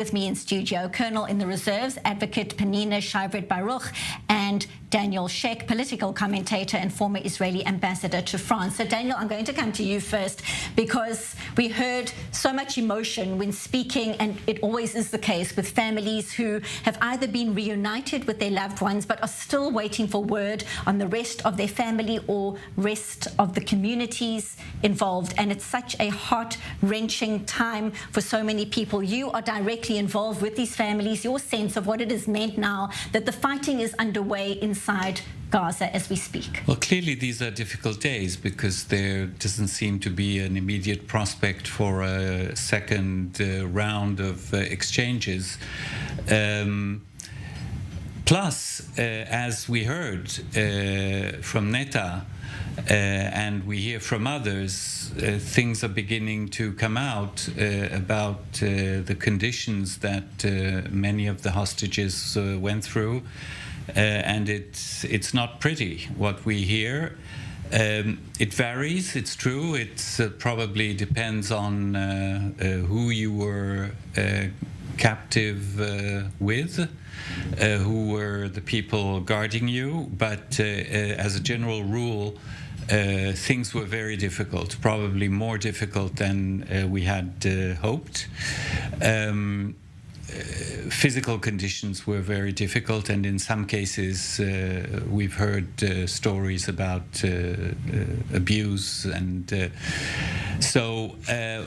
With me in studio, Colonel in the Reserves, Advocate Penina Shivrit-Baruch, and Daniel Sheikh, political commentator and former Israeli ambassador to France. So Daniel, I'm going to come to you first because we heard so much emotion when speaking, and it always is the case with families who have either been reunited with their loved ones but are still waiting for word on the rest of their family or rest of the communities involved. And it's such a heart-wrenching time for so many people. You are directly involved with these families, your sense of what it has meant now that the fighting is underway inside Gaza as we speak. Well, clearly these are difficult days because there doesn't seem to be an immediate prospect for a second round of exchanges. Plus, as we heard from Neta, and we hear from others, things are beginning to come out about the conditions that many of the hostages went through, and it's not pretty what we hear. It varies, it's true. It probably depends on who you were captive with, who were the people guarding you, but as a general rule, things were very difficult, probably more difficult than we had hoped. Physical conditions were very difficult, and in some cases we've heard stories about abuse, and so that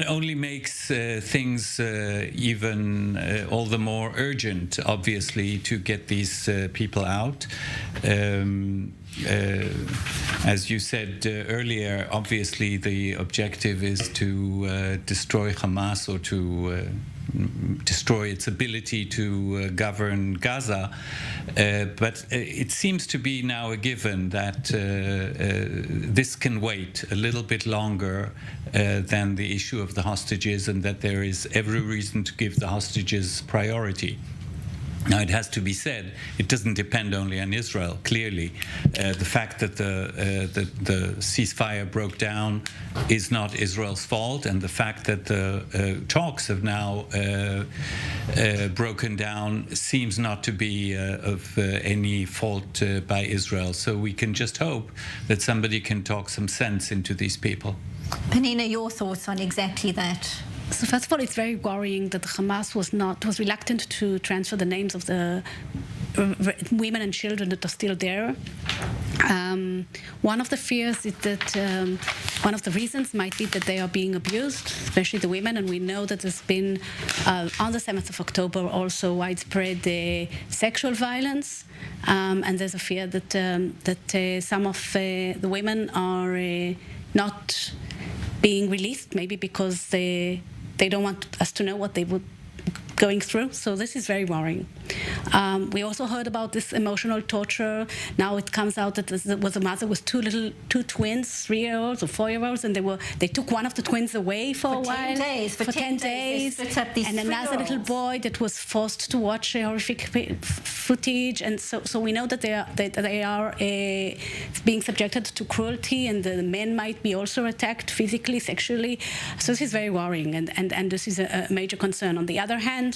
only makes things even all the more urgent, obviously, to get these people out. As you said earlier, obviously the objective is to destroy Hamas, or to destroy its ability to govern Gaza. But it seems to be now a given that this can wait a little bit longer than the issue of the hostages, and that there is every reason to give the hostages priority. Now, it has to be said, it doesn't depend only on Israel, clearly. The fact that the ceasefire broke down is not Israel's fault, and the fact that the talks have now broken down seems not to be of any fault by Israel. So we can just hope that somebody can talk some sense into these people. Penina, your thoughts on exactly that? So first of all, it's very worrying that Hamas was reluctant to transfer the names of the women and children that are still there. One of the fears is that one of the reasons might be that they are being abused, especially the women, and we know that there's been on the 7th of October also widespread sexual violence, and there's a fear that some of the women are not being released, maybe because they don't want us to know what they would going through. So this is very worrying. We also heard about this emotional torture. Now it comes out that there was a mother with two twins, 3-year-olds or 4-year-olds, and they took one of the twins away for a while. 10 days. For 10 days. And another little boy that was forced to watch horrific footage. And so we know that they are being subjected to cruelty, and the men might be also attacked physically, sexually. So this is very worrying, and this is a major concern. On the other hand,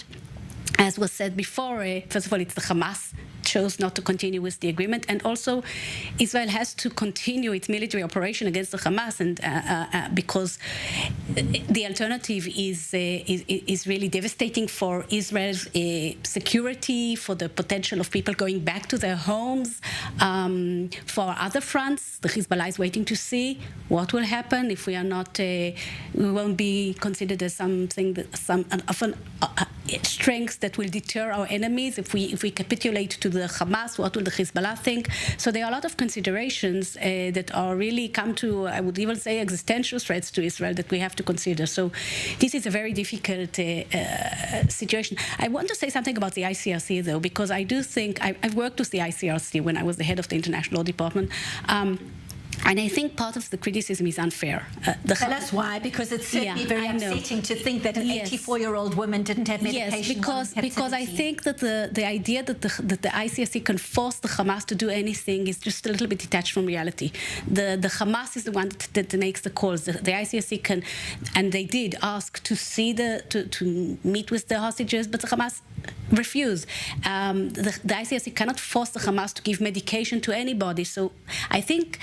as was said before, first of all, it's the Hamas chose not to continue with the agreement, and also Israel has to continue its military operation against the Hamas, and because the alternative is really devastating for Israel's security, for the potential of people going back to their homes. For other fronts, the Hezbollah is waiting to see what will happen if we are not. We won't be considered as something that strengths that will deter our enemies. If we capitulate to the Hamas, what will the Hezbollah think? So there are a lot of considerations that are really come to, I would even say, existential threats to Israel that we have to consider. So this is a very difficult situation. I want to say something about the ICRC, though, because I do think I've worked with the ICRC when I was the head of the International Law Department. And I think part of the criticism is unfair. Tell us why, because it's certainly very upsetting to think that an 84-year-old woman didn't have medication. Yes, because I think that the idea that the ICRC can force the Hamas to do anything is just a little bit detached from reality. The Hamas is the one that makes the calls. The ICRC can, and they did ask to see to meet with the hostages, but the Hamas refuse. The ICRC cannot force the Hamas to give medication to anybody. So I think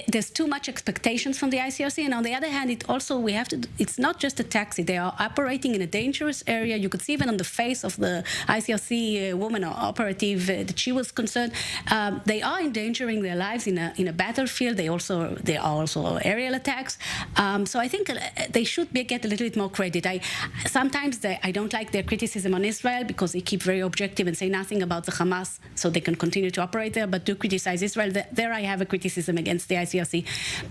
there's too much expectations from the ICRC, and on the other hand, it's not just a taxi. They are operating in a dangerous area. You could see even on the face of the ICRC woman or operative that she was concerned. They are endangering their lives in a battlefield. There are also aerial attacks. So I think they should get a little bit more credit. Sometimes I don't like their criticism on Israel because they keep very objective and say nothing about the Hamas, so they can continue to operate there, but do criticize Israel. There I have a criticism against the ICRC.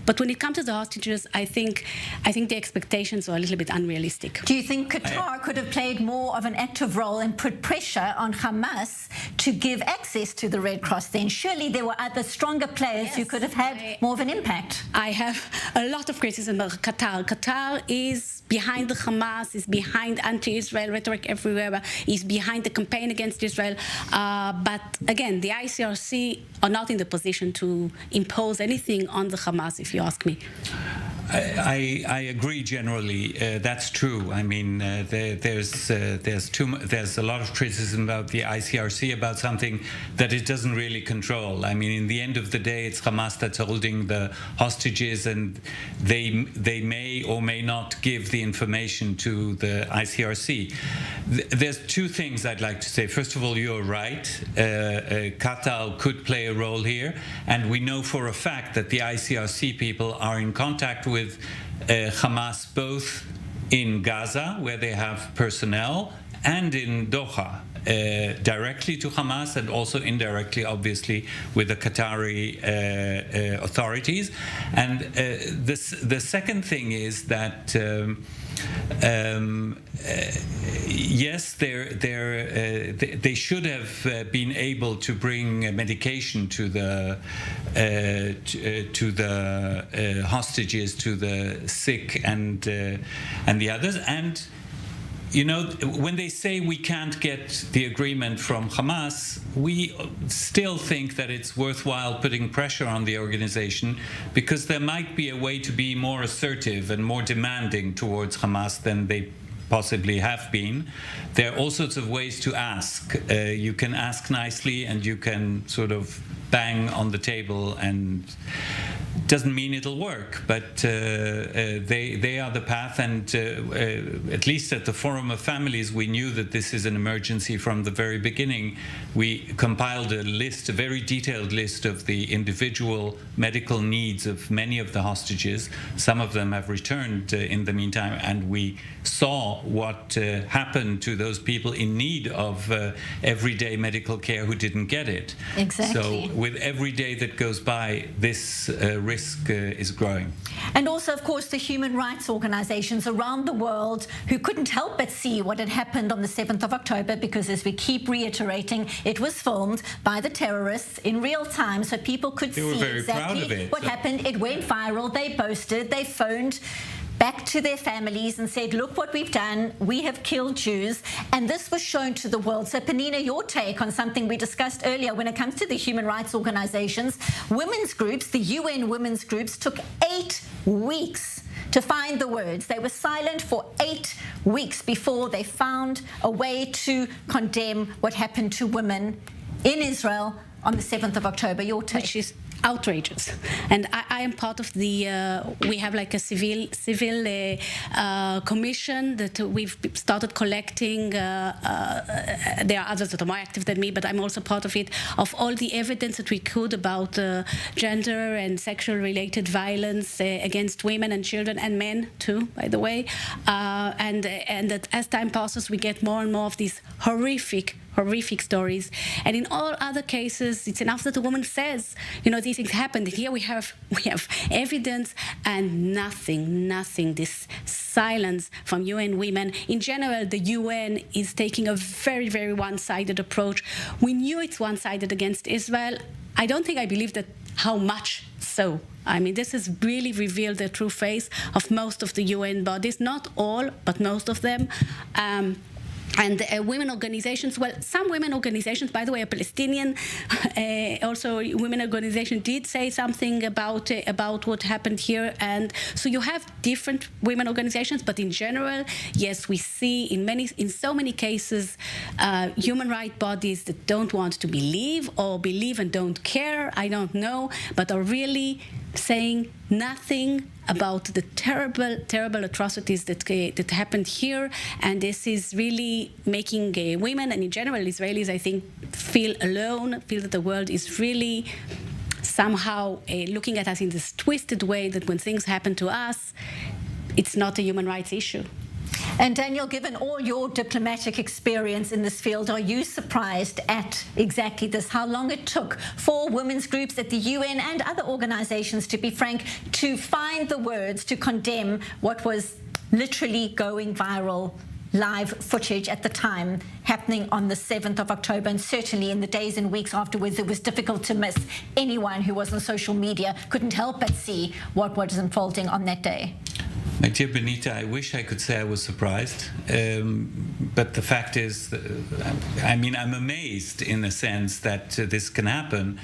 But when it comes to the hostages, I think the expectations are a little bit unrealistic. Do you think Qatar could have played more of an active role and put pressure on Hamas to give access to the Red Cross then? Surely there were other stronger players who could have had more of an impact. I have a lot of criticism of Qatar. Qatar is behind the Hamas, is behind anti-Israel rhetoric everywhere, is behind the campaign against Israel. But again, the ICRC are not in the position to impose anything on the Hamas, if you ask me. I agree generally. That's true. I mean, there's a lot of criticism about the ICRC about something that it doesn't really control. I mean, in the end of the day, it's Hamas that's holding the hostages, and they may or may not give the information to the ICRC. There's two things I'd like to say. First of all, you're right. Qatar could play a role here, and we know for a fact that the ICRC people are in contact with Hamas both in Gaza, where they have personnel, and in Doha, directly to Hamas and also indirectly, obviously, with the Qatari authorities. And the second thing is that yes, they should have been able to bring medication to the hostages, to the sick, and the others. And you know, when they say we can't get the agreement from Hamas, we still think that it's worthwhile putting pressure on the organization, because there might be a way to be more assertive and more demanding towards Hamas than they possibly have been. There are all sorts of ways to ask. You can ask nicely, and you can sort of bang on the table, and doesn't mean it'll work, but they are the path. And at least at the Forum of Families, we knew that this is an emergency from the very beginning. We compiled a list, a very detailed list of the individual medical needs of many of the hostages. Some of them have returned in the meantime, and we saw what happened to those people in need of everyday medical care who didn't get it. Exactly. So with every day that goes by, this risk is growing. And also, of course, the human rights organizations around the world who couldn't help but see what had happened on the 7th of October, because as we keep reiterating, it was filmed by the terrorists in real time, so people could see exactly what happened. It went viral. They boasted. They phoned back to their families and said, look what we've done, we have killed Jews, and this was shown to the world. So Penina, your take on something we discussed earlier when it comes to the human rights organizations. Women's groups, the UN women's groups, took 8 weeks to find the words. They were silent for 8 weeks before they found a way to condemn what happened to women in Israel on the 7th of October. Your take? Which is outrageous. And I am part of the, we have like a civil commission that we've started collecting. There are others that are more active than me, but I'm also part of it, of all the evidence that we could about gender and sexual related violence against women and children and men too, by the way. And that as time passes, we get more and more of these horrific stories. And in all other cases, it's enough that a woman says, you know, these things happened. Here we have evidence, and nothing. This silence from UN women. In general, the UN is taking a very, very one-sided approach. We knew it's one-sided against Israel. I don't think I believe that how much so. I mean, this has really revealed the true face of most of the UN bodies, not all, but most of them. And women organizations, well, some women organizations, by the way, a Palestinian, also women organization did say something about what happened here. And so you have different women organizations, but in general, yes, we see in so many cases, human rights bodies that don't want to believe or believe and don't care, I don't know, but are really saying nothing about the terrible atrocities that happened here, and this is really making women and in general Israelis, I think, feel alone, feel that the world is really somehow looking at us in this twisted way that when things happen to us, it's not a human rights issue. And Daniel, given all your diplomatic experience in this field, are you surprised at exactly this, how long it took for women's groups at the UN and other organizations, to be frank, to find the words to condemn what was literally going viral, live footage at the time, happening on the 7th of October, and certainly in the days and weeks afterwards, it was difficult to miss. Anyone who was on social media couldn't help but see what was unfolding on that day. My dear Benita, I wish I could say I was surprised, but the fact is, I mean, I'm amazed in a sense that this can happen,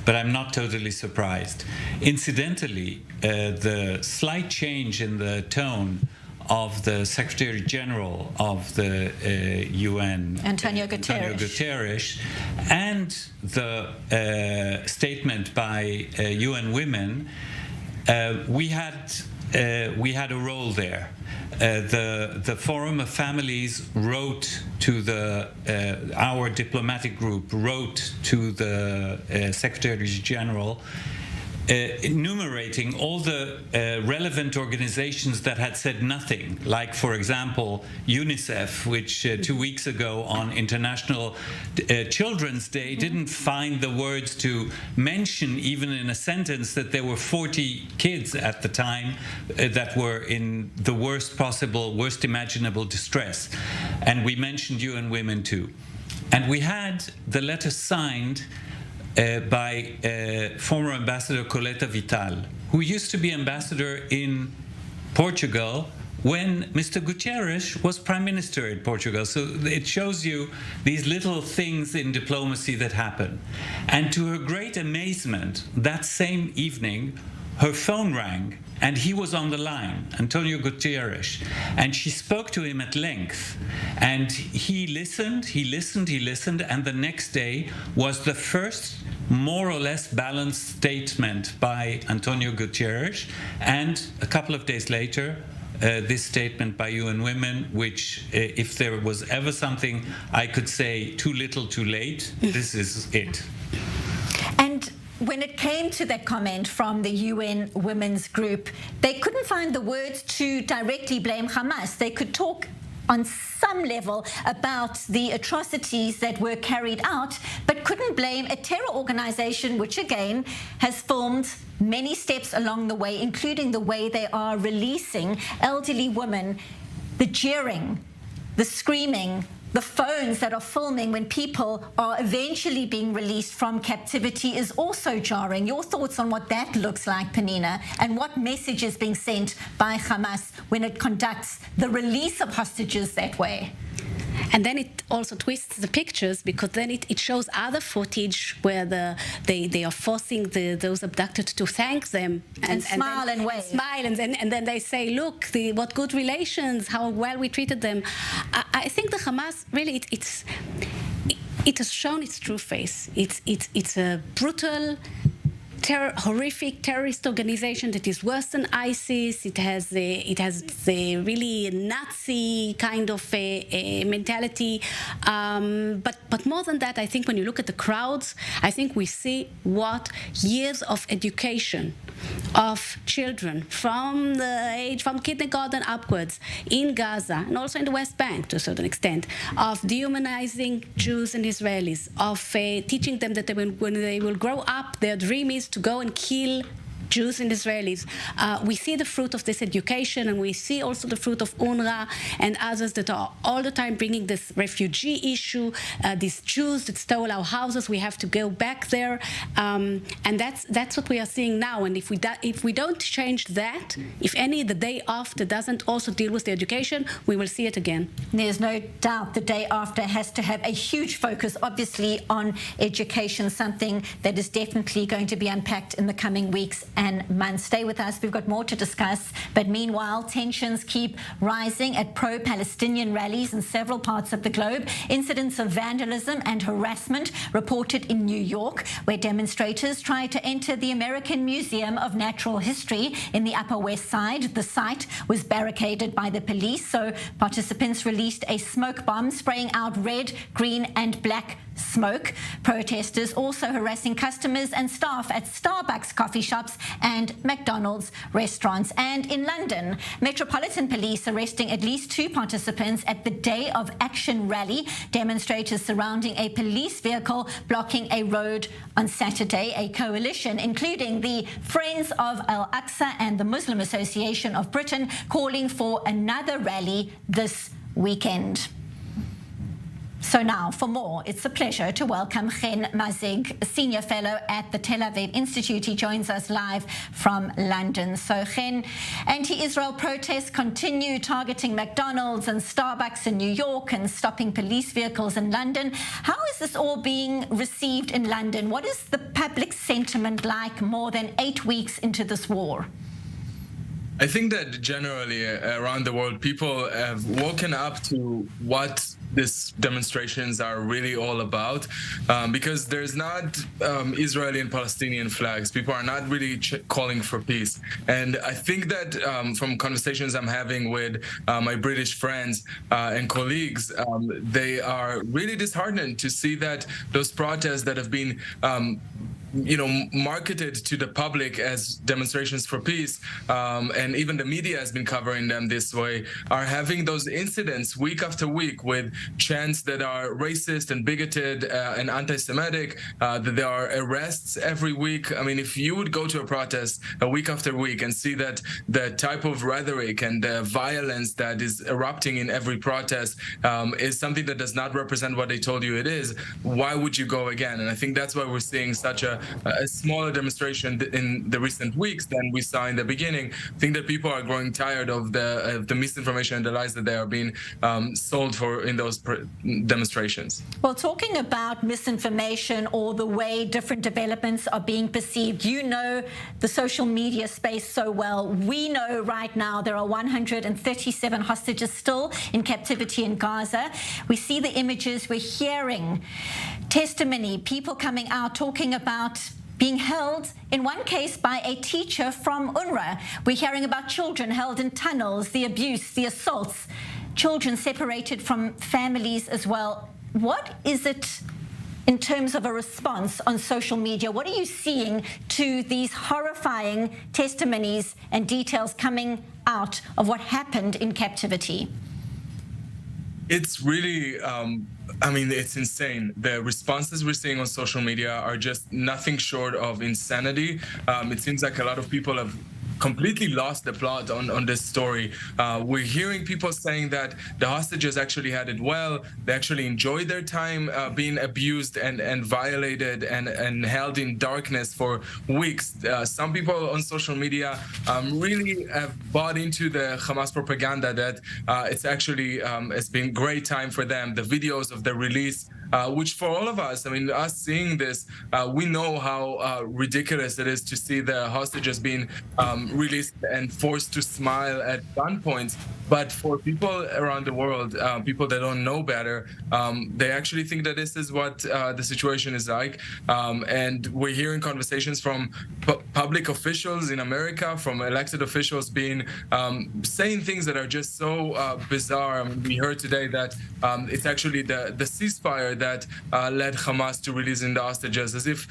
but I'm not totally surprised. Incidentally, the slight change in the tone of the Secretary General of the UN, Antonio Guterres, and the statement by UN Women, we had a role there. The Forum of Families wrote to our diplomatic group wrote to the Secretary General, enumerating all the relevant organizations that had said nothing, like, for example, UNICEF, which 2 weeks ago on International Children's Day didn't find the words to mention, even in a sentence, that there were 40 kids at the time that were in the worst imaginable distress. And we mentioned UN Women too. And we had the letter signed by former Ambassador Coletta Vital, who used to be ambassador in Portugal when Mr. Guterres was Prime Minister in Portugal. So it shows you these little things in diplomacy that happen. And to her great amazement, that same evening, her phone rang, and he was on the line, Antonio Guterres, and she spoke to him at length, and he listened, and the next day was the first more or less balanced statement by Antonio Guterres, and a couple of days later, this statement by UN Women, which, if there was ever something I could say too little too late, this is it. And when it came to that comment from the UN Women's Group, they couldn't find the words to directly blame Hamas. They could talk on some level about the atrocities that were carried out, but couldn't blame a terror organization, which again has filmed many steps along the way, including the way they are releasing elderly women, the jeering, the screaming, the phones that are filming when people are eventually being released from captivity is also jarring. Your thoughts on what that looks like, Penina, and what message is being sent by Hamas when it conducts the release of hostages that way? And then it also twists the pictures, because then it shows other footage where they are forcing those abducted to thank them and smile and wave. Smile, and then they say, look, what good relations, how well we treated them. I think the Hamas, really, it has shown its true face. It's a brutal, horrific terrorist organization that is worse than ISIS. It has the really Nazi kind of a mentality. But more than that, I think when you look at the crowds, I think we see what years of education of children from kindergarten upwards in Gaza and also in the West Bank to a certain extent, of dehumanizing Jews and Israelis, of teaching them that when they will grow up, their dream is to go and kill Jews and Israelis. We see the fruit of this education, and we see also the fruit of UNRWA and others that are all the time bringing this refugee issue, these Jews that stole our houses. We have to go back there, and that's what we are seeing now. And if we don't change that, if any, the day after doesn't also deal with the education, we will see it again. There's no doubt the day after has to have a huge focus, obviously, on education, something that is definitely going to be unpacked in the coming weeks and months. Stay with us. We've got more to discuss. But meanwhile, tensions keep rising at pro-Palestinian rallies in several parts of the globe. Incidents of vandalism and harassment reported in New York, where demonstrators tried to enter the American Museum of Natural History in the Upper West Side. The site was barricaded by the police, so participants released a smoke bomb, spraying out red, green and black smoke. Protesters also harassing customers and staff at Starbucks coffee shops and McDonald's restaurants. And in London, Metropolitan Police arresting at least 2 participants at the Day of Action rally. Demonstrators surrounding a police vehicle blocking a road on Saturday. A coalition, including the Friends of Al-Aqsa and the Muslim Association of Britain, calling for another rally this weekend. So now, for more, it's a pleasure to welcome Chen Mazig, a senior fellow at the Tel Aviv Institute. He joins us live from London. So, Chen, anti-Israel protests continue targeting McDonald's and Starbucks in New York and stopping police vehicles in London. How is this all being received in London? What is the public sentiment like more than 8 weeks into this war? I think that generally around the world, people have woken up to what these demonstrations are really all about, because there's not Israeli and Palestinian flags. People are not really calling for peace. And I think that from conversations I'm having with my British friends and colleagues, they are really disheartened to see that those protests that have been marketed to the public as demonstrations for peace, and even the media has been covering them this way, are having those incidents week after week with chants that are racist and bigoted and anti-Semitic, that there are arrests every week. I mean, if you would go to a protest a week after week and see that the type of rhetoric and the violence that is erupting in every protest is something that does not represent what they told you it is, why would you go again? And I think that's why we're seeing such a smaller demonstration in the recent weeks than we saw in the beginning. I think that people are growing tired of the misinformation and the lies that they are being sold for in those demonstrations. Well, talking about misinformation or the way different developments are being perceived, you know the social media space so well. We know right now there are 137 hostages still in captivity in Gaza. We see the images, we're hearing testimony, people coming out talking about being held, in one case, by a teacher from UNRWA. We're hearing about children held in tunnels, the abuse, the assaults, children separated from families as well. What is it in terms of a response on social media? What are you seeing to these horrifying testimonies and details coming out of what happened in captivity? It's really, it's insane. The responses we're seeing on social media are just nothing short of insanity. It seems like a lot of people have completely lost the plot on this story. We're hearing people saying that the hostages actually had it well. They actually enjoyed their time being abused and violated and held in darkness for weeks. Some people on social media really have bought into the Hamas propaganda that it's actually it's been a great time for them. The videos of the release, which for all of us, us seeing this, we know how ridiculous it is to see the hostages being released and forced to smile at gunpoint. But for people around the world, people that don't know better, they actually think that this is what the situation is like. And we're hearing conversations from public officials in America, from elected officials being saying things that are just so bizarre. We heard today that it's actually the ceasefire that led Hamas to releasing the hostages, as if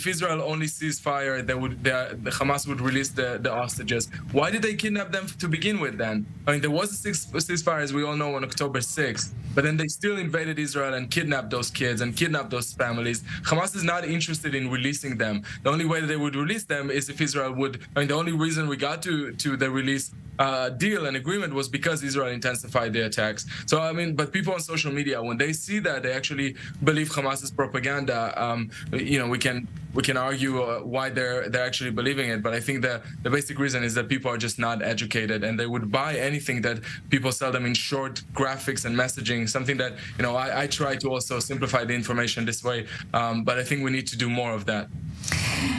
Israel only ceasefire, the Hamas would release the hostages. Why did they kidnap them to begin with then? There was a ceasefire, as we all know, on October 6th. but then they still invaded Israel and kidnapped those kids and kidnapped those families. Hamas is not interested in releasing them. The only way that they would release them is if Israel would. I mean, the only reason we got to the release deal and agreement was because Israel intensified the attacks. So I mean, but people on social media, when they see that, they actually believe Hamas's propaganda. We can argue why they're actually believing it, but I think the basic reason is that people are just not educated, and they would buy anything that people sell them in short graphics and messaging. Something that I try to also simplify the information this way, but I think we need to do more of that.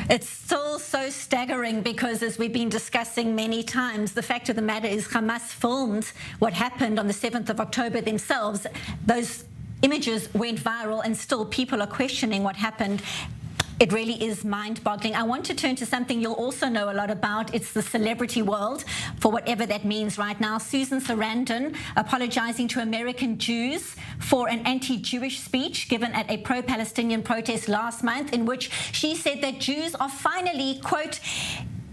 It's still so staggering because, as we've been discussing many times, the fact of the matter is Hamas filmed what happened on the 7th of October themselves. Those images went viral and still people are questioning what happened. It really is mind-boggling. I want to turn to something you'll also know a lot about. It's the celebrity world, for whatever that means right now. Susan Sarandon apologizing to American Jews for an anti-Jewish speech given at a pro-Palestinian protest last month, in which she said that Jews are finally, quote,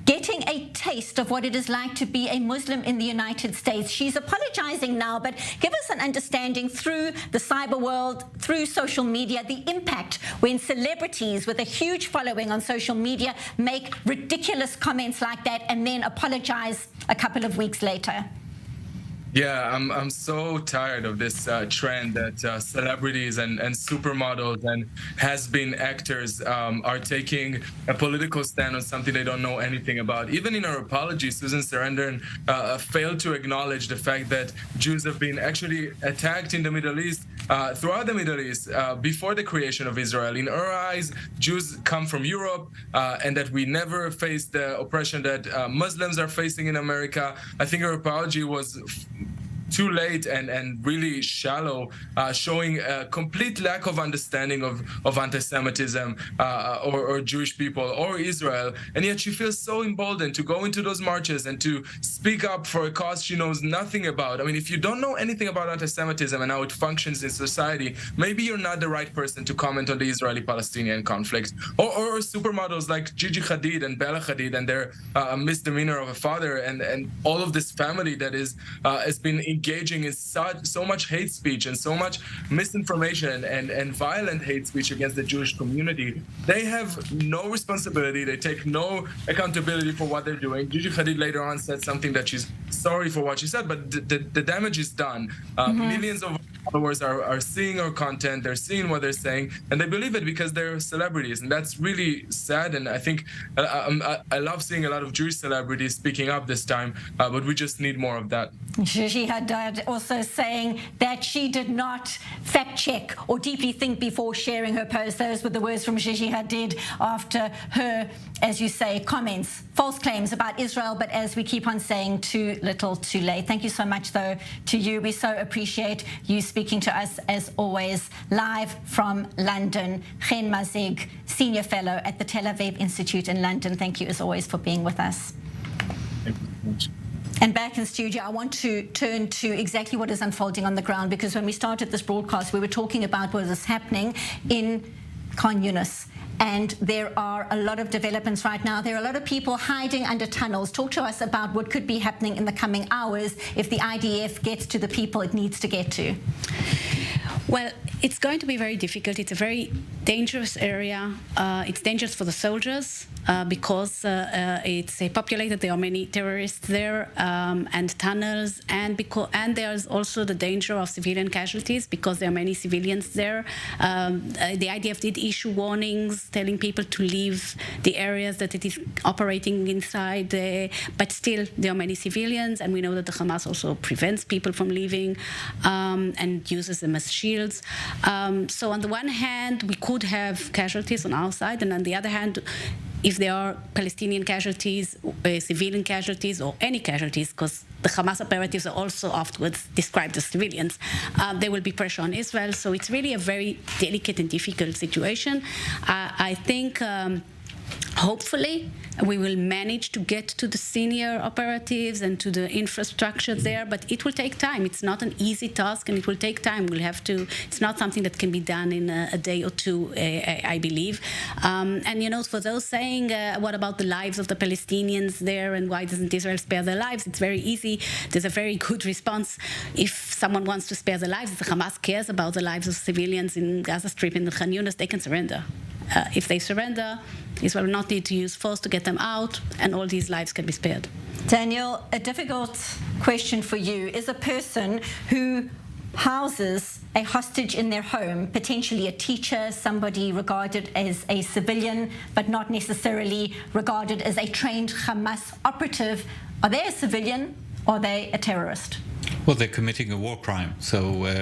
getting a taste of what it is like to be a Muslim in the United States. She's apologizing now, but give us an understanding through the cyber world, through social media, the impact when celebrities with a huge following on social media make ridiculous comments like that and then apologize a couple of weeks later. Yeah, I'm so tired of this trend that celebrities and supermodels and has-been actors are taking a political stand on something they don't know anything about. Even in her apology, Susan Sarandon failed to acknowledge the fact that Jews have been actually attacked in the Middle East, throughout the Middle East, before the creation of Israel. In her eyes, Jews come from Europe, and that we never faced the oppression that Muslims are facing in America. I think her apology was too late and really shallow, showing a complete lack of understanding of anti-Semitism or Jewish people or Israel. And yet she feels so emboldened to go into those marches and to speak up for a cause she knows nothing about. I mean, if you don't know anything about anti-Semitism and how it functions in society, maybe you're not the right person to comment on the Israeli-Palestinian conflict. Or supermodels like Gigi Hadid and Bella Hadid and their misdemeanor of a father and all of this family that has been engaging in so much hate speech and so much misinformation and violent hate speech against the Jewish community. They have no responsibility. They take no accountability for what they're doing. Gigi Hadid later on said something that she's sorry for what she said, but the damage is done. Millions of followers are seeing our content, they're seeing what they're saying, and they believe it because they're celebrities, and that's really sad. And I think I love seeing a lot of Jewish celebrities speaking up this time, but we just need more of that. Gigi Hadid also saying that she did not fact check or deeply think before sharing her post. Those were the words from Gigi Hadid after her, as you say, comments, false claims about Israel, but as we keep on saying, too little too late. Thank you so much, though, to you. We so appreciate you speaking to us, as always, live from London. Chen Mazig, Senior Fellow at the Tel Aviv Institute in London. Thank you, as always, for being with us. Thank you so much. And back in studio, I want to turn to exactly what is unfolding on the ground, because when we started this broadcast, we were talking about what is happening in Khan Yunis. And there are a lot of developments right now. There are a lot of people hiding under tunnels. Talk to us about what could be happening in the coming hours if the IDF gets to the people it needs to get to. Well, it's going to be very difficult. It's a very dangerous area. It's dangerous for the soldiers because it's populated. There are many terrorists there and tunnels, and there's also the danger of civilian casualties because there are many civilians there. The IDF did issue warnings telling people to leave the areas that it is operating inside, but still there are many civilians, and we know that the Hamas also prevents people from leaving and uses them as shields. So on the one hand, we could have casualties on our side, and on the other hand, if there are Palestinian casualties, civilian casualties, or any casualties, because the Hamas operatives are also afterwards described as civilians, there will be pressure on Israel. So it's really a very delicate and difficult situation. I think hopefully, we will manage to get to the senior operatives and to the infrastructure there, but it will take time. It's not an easy task, and it will take time. We'll have to. It's not something that can be done in a day or two, I believe. And you know, for those saying, what about the lives of the Palestinians there, and why doesn't Israel spare their lives? It's very easy. There's a very good response. If someone wants to spare their lives, if the Hamas cares about the lives of civilians in Gaza Strip, in the Khan Yunis, they can surrender. If they surrender, Israel will not need to use force to get them out, and all these lives can be spared. Daniel, a difficult question for you. Is a person who houses a hostage in their home, potentially a teacher, somebody regarded as a civilian, but not necessarily regarded as a trained Hamas operative, are they a civilian or are they a terrorist? Well, they're committing a war crime. So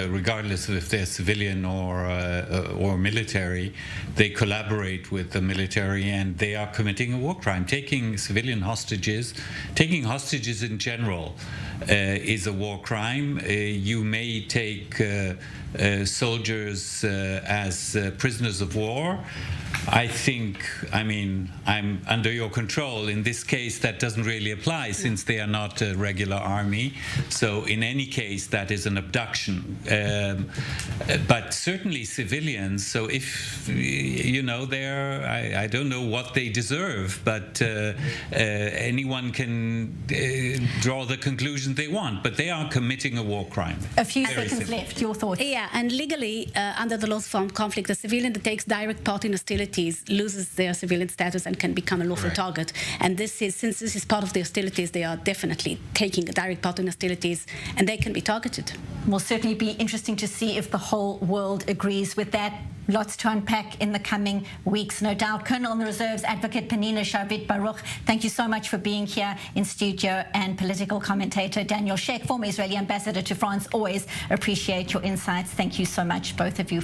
regardless of if they're civilian or military, they collaborate with the military and they are committing a war crime. Taking civilian hostages, taking hostages in general is a war crime. You may take soldiers as prisoners of war. I mean, I'm under your control. In this case, that doesn't really apply since they are not a regular army. So in any case, that is an abduction. But certainly civilians, so if, you know, I don't know what they deserve, but anyone can draw the conclusion they want, but they are committing a war crime. A few seconds left, your thoughts? Yeah, and legally, under the laws of armed conflict, a civilian that takes direct part in hostilities loses their civilian status and can become a lawful target. And since this is part of the hostilities, they are definitely taking a direct part in hostilities, and they can be targeted. Will certainly be interesting to see if the whole world agrees with that. Lots to unpack in the coming weeks, no doubt. Colonel in the Reserves, Advocate Penina Shavit Baruch, thank you so much for being here in studio, and political commentator Daniel Sheikh, former Israeli ambassador to France. Always appreciate your insights. Thank you so much, both of you.